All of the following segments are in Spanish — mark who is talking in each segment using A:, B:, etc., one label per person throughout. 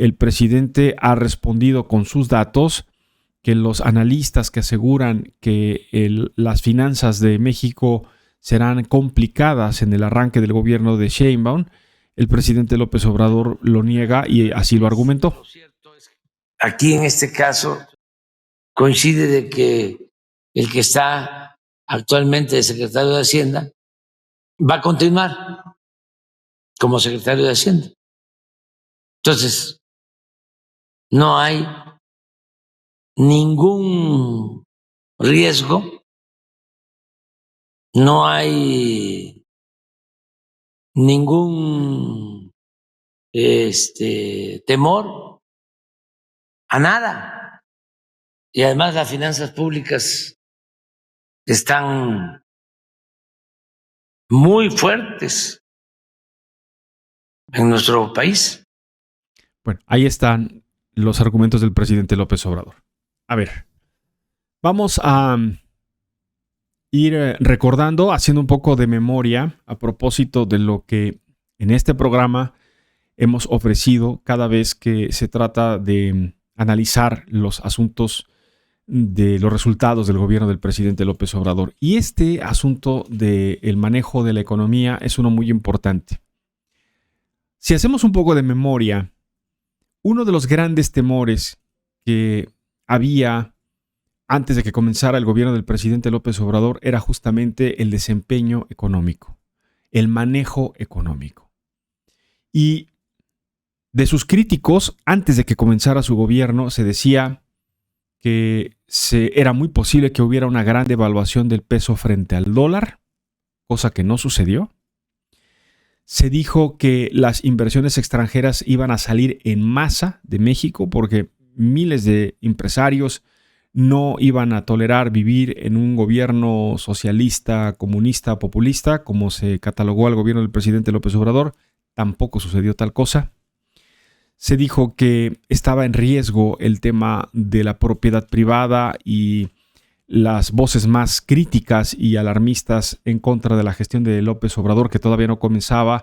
A: el presidente ha respondido con sus datos que los analistas que aseguran que las finanzas de México serán complicadas en el arranque del gobierno de Sheinbaum, el presidente López Obrador lo niega y así lo argumentó.
B: Aquí en este caso coincide de que el que está actualmente de secretario de Hacienda va a continuar como secretario de Hacienda. Entonces, no hay ningún riesgo, no hay ningún temor a nada. Y además las finanzas públicas están muy fuertes en nuestro país.
A: Bueno, ahí están los argumentos del presidente López Obrador. A ver, vamos a ir recordando, haciendo un poco de memoria a propósito de lo que en este programa hemos ofrecido cada vez que se trata de analizar los asuntos de los resultados del gobierno del presidente López Obrador. Y este asunto del manejo de la economía es uno muy importante. Si hacemos un poco de memoria, uno de los grandes temores que había antes de que comenzara el gobierno del presidente López Obrador era justamente el desempeño económico, el manejo económico. Y de sus críticos, antes de que comenzara su gobierno, se decía que era muy posible que hubiera una gran devaluación del peso frente al dólar, cosa que no sucedió. Se dijo que las inversiones extranjeras iban a salir en masa de México porque miles de empresarios no iban a tolerar vivir en un gobierno socialista, comunista, populista, como se catalogó al gobierno del presidente López Obrador. Tampoco sucedió tal cosa. Se dijo que estaba en riesgo el tema de la propiedad privada y las voces más críticas y alarmistas en contra de la gestión de López Obrador, que todavía no comenzaba,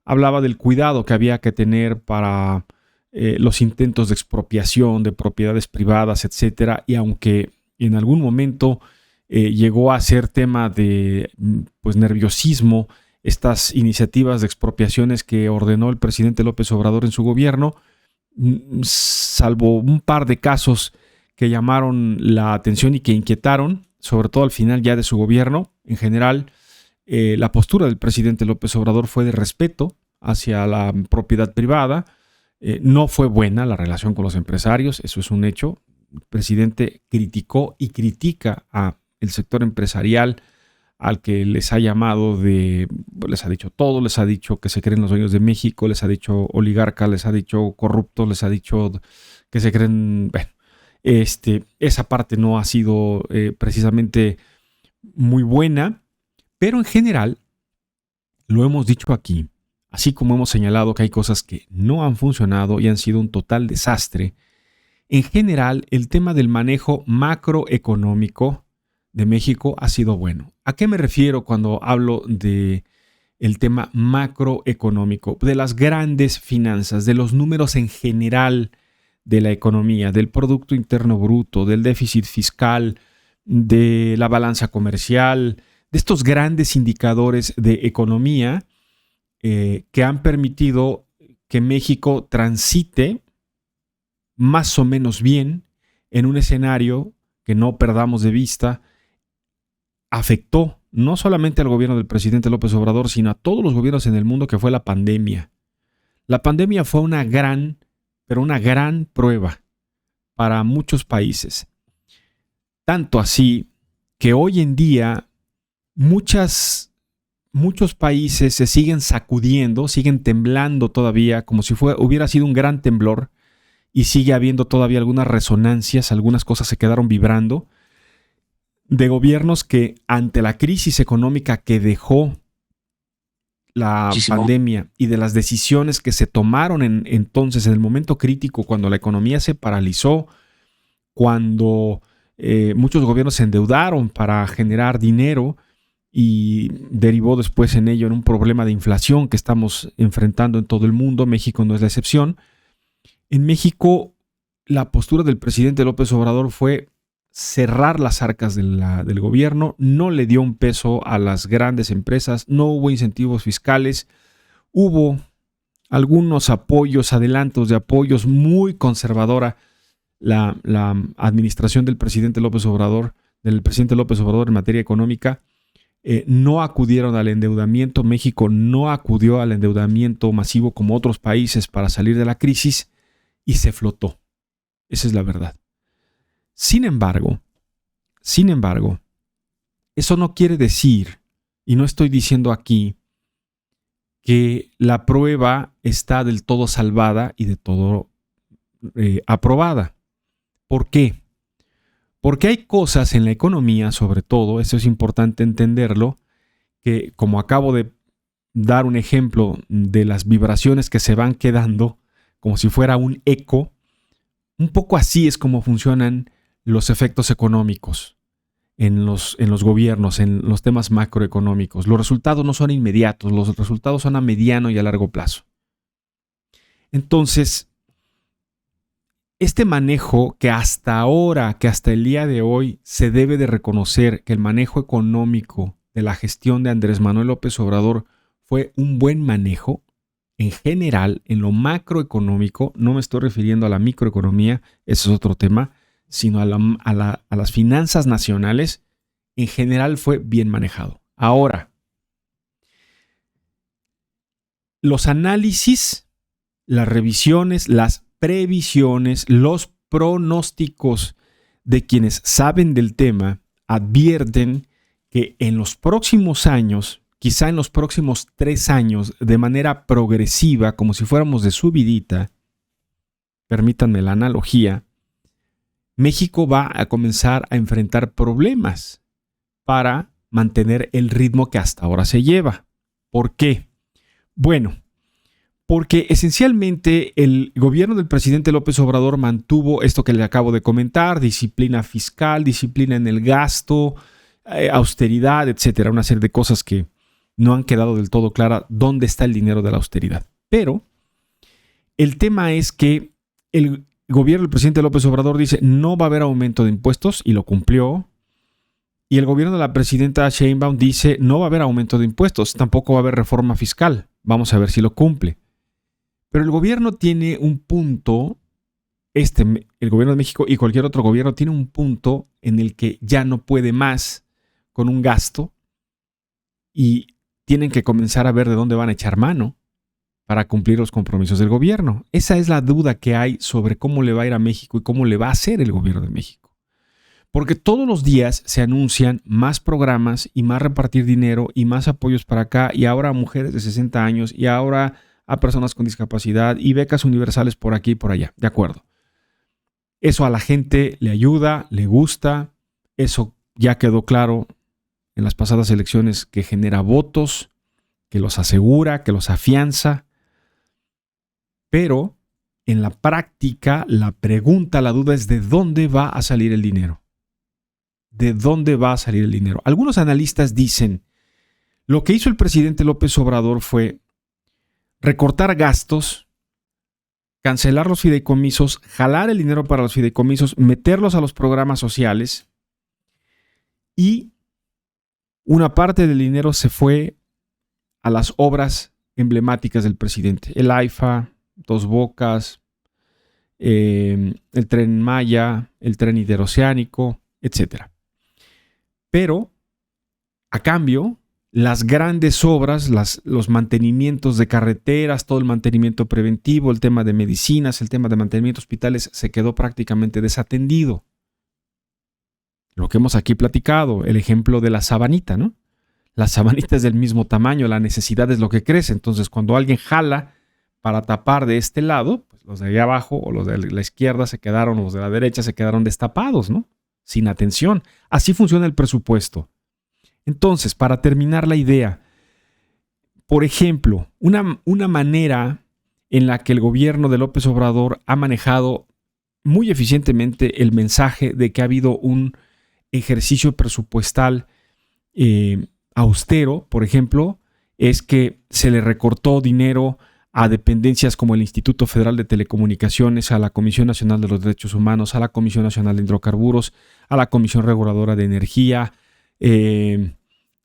A: hablaba del cuidado que había que tener para los intentos de expropiación de propiedades privadas, etc. Y aunque en algún momento llegó a ser tema de nerviosismo, estas iniciativas de expropiaciones que ordenó el presidente López Obrador en su gobierno, salvo un par de casos que llamaron la atención y que inquietaron, sobre todo al final ya de su gobierno, en general, la postura del presidente López Obrador fue de respeto hacia la propiedad privada. No fue buena la relación con los empresarios, eso es un hecho. El presidente criticó y critica al sector empresarial, al que les ha llamado les ha dicho todo, les ha dicho que se creen los dueños de México, les ha dicho oligarcas, les ha dicho corruptos, les ha dicho que se creen... Bueno, esa parte no ha sido precisamente muy buena, pero en general, lo hemos dicho aquí, así como hemos señalado que hay cosas que no han funcionado y han sido un total desastre, en general el tema del manejo macroeconómico de México ha sido bueno. ¿A qué me refiero cuando hablo de el tema macroeconómico? De las grandes finanzas, de los números en general de la economía, del Producto Interno Bruto, del déficit fiscal, de la balanza comercial, de estos grandes indicadores de economía que han permitido que México transite más o menos bien en un escenario que no perdamos de vista, afectó no solamente al gobierno del presidente López Obrador, sino a todos los gobiernos en el mundo, que fue la pandemia. La pandemia fue una gran prueba para muchos países. Tanto así que hoy en día muchos países se siguen sacudiendo, siguen temblando todavía, como si hubiera sido un gran temblor, y sigue habiendo todavía algunas resonancias, algunas cosas se quedaron vibrando, de gobiernos que ante la crisis económica que dejó la pandemia y de las decisiones que se tomaron entonces en el momento crítico, cuando la economía se paralizó, cuando muchos gobiernos se endeudaron para generar dinero y derivó después en ello en un problema de inflación que estamos enfrentando en todo el mundo. México no es la excepción. En México, la postura del presidente López Obrador fue cerrar las arcas del gobierno, no le dio un peso a las grandes empresas, no hubo incentivos fiscales, hubo algunos apoyos, adelantos de apoyos, muy conservadora la administración del presidente López Obrador en materia económica. No acudieron al endeudamiento, México no acudió al endeudamiento masivo como otros países para salir de la crisis y se flotó. Esa es la verdad. Sin embargo, eso no quiere decir, y no estoy diciendo aquí, que la prueba está del todo salvada y de todo aprobada. ¿Por qué? Porque hay cosas en la economía, sobre todo, eso es importante entenderlo, que como acabo de dar un ejemplo de las vibraciones que se van quedando, como si fuera un eco, un poco así es como funcionan los efectos económicos en los gobiernos, en los temas macroeconómicos. Los resultados no son inmediatos, los resultados son a mediano y a largo plazo. Entonces, este manejo que hasta ahora, que hasta el día de hoy, se debe de reconocer que el manejo económico de la gestión de Andrés Manuel López Obrador fue un buen manejo, en general, en lo macroeconómico, no me estoy refiriendo a la microeconomía, ese es otro tema, sino a las finanzas nacionales, en general fue bien manejado. Ahora, los análisis, las revisiones, las previsiones, los pronósticos de quienes saben del tema advierten que en los próximos años, quizá en los próximos 3 años, de manera progresiva, como si fuéramos de subidita, permítanme la analogía, México va a comenzar a enfrentar problemas para mantener el ritmo que hasta ahora se lleva. ¿Por qué? Bueno, porque esencialmente el gobierno del presidente López Obrador mantuvo esto que le acabo de comentar, disciplina fiscal, disciplina en el gasto, austeridad, etcétera, una serie de cosas que no han quedado del todo claras dónde está el dinero de la austeridad. Pero el tema es que el gobierno del presidente López Obrador dice no va a haber aumento de impuestos y lo cumplió. Y el gobierno de la presidenta Sheinbaum dice no va a haber aumento de impuestos, tampoco va a haber reforma fiscal. Vamos a ver si lo cumple. Pero el gobierno tiene un punto, el gobierno de México y cualquier otro gobierno tiene un punto en el que ya no puede más con un gasto y tienen que comenzar a ver de dónde van a echar mano para cumplir los compromisos del gobierno. Esa es la duda que hay sobre cómo le va a ir a México y cómo le va a hacer el gobierno de México. Porque todos los días se anuncian más programas y más repartir dinero y más apoyos para acá y ahora a mujeres de 60 años y ahora a personas con discapacidad y becas universales por aquí y por allá. De acuerdo. Eso a la gente le ayuda, le gusta. Eso ya quedó claro en las pasadas elecciones que genera votos, que los asegura, que los afianza. Pero en la práctica, la pregunta, la duda es ¿de dónde va a salir el dinero? ¿De dónde va a salir el dinero? Algunos analistas dicen, lo que hizo el presidente López Obrador fue recortar gastos, cancelar los fideicomisos, jalar el dinero para los fideicomisos, meterlos a los programas sociales y una parte del dinero se fue a las obras emblemáticas del presidente. El AIFA, Dos Bocas, el Tren Maya, el Tren Interoceánico, etc. Pero, a cambio, las grandes obras, los mantenimientos de carreteras, todo el mantenimiento preventivo, el tema de medicinas, el tema de mantenimiento de hospitales, se quedó prácticamente desatendido. Lo que hemos aquí platicado, el ejemplo de la sabanita, ¿no? La sabanita es del mismo tamaño, la necesidad es lo que crece. Entonces, cuando alguien jala para tapar de este lado, pues los de allá abajo o los de la izquierda se quedaron, los de la derecha se quedaron destapados, ¿no? Sin atención. Así funciona el presupuesto. Entonces, para terminar la idea, por ejemplo, una manera en la que el gobierno de López Obrador ha manejado muy eficientemente el mensaje de que ha habido un ejercicio presupuestal austero, por ejemplo, es que se le recortó dinero a dependencias como el Instituto Federal de Telecomunicaciones, a la Comisión Nacional de los Derechos Humanos, a la Comisión Nacional de Hidrocarburos, a la Comisión Reguladora de Energía,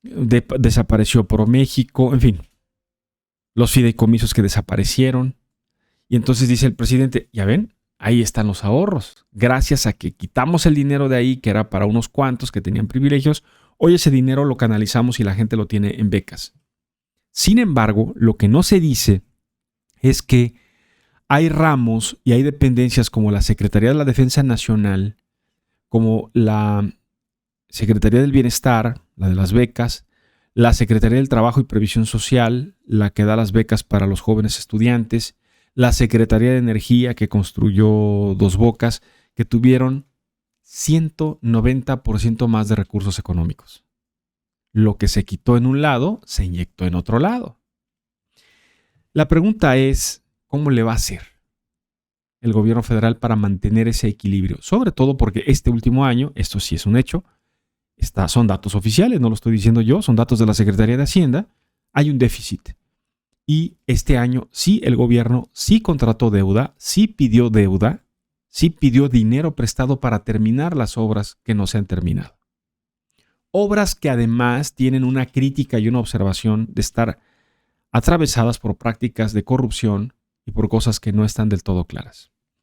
A: desapareció ProMéxico, en fin, los fideicomisos que desaparecieron. Y entonces dice el presidente, ya ven, ahí están los ahorros. Gracias a que quitamos el dinero de ahí, que era para unos cuantos que tenían privilegios, hoy ese dinero lo canalizamos y la gente lo tiene en becas. Sin embargo, lo que no se dice es que hay ramos y hay dependencias como la Secretaría de la Defensa Nacional, como la Secretaría del Bienestar, la de las becas, la Secretaría del Trabajo y Previsión Social, la que da las becas para los jóvenes estudiantes, la Secretaría de Energía que construyó Dos Bocas, que tuvieron 190% más de recursos económicos. Lo que se quitó en un lado, se inyectó en otro lado. La pregunta es, ¿cómo le va a hacer el gobierno federal para mantener ese equilibrio? Sobre todo porque este último año, esto sí es un hecho, son datos oficiales, no lo estoy diciendo yo, son datos de la Secretaría de Hacienda, hay un déficit. Y este año sí el gobierno sí contrató deuda, sí pidió dinero prestado para terminar las obras que no se han terminado. Obras que además tienen una crítica y una observación de estar atravesadas por prácticas de corrupción y por cosas que no están del todo claras.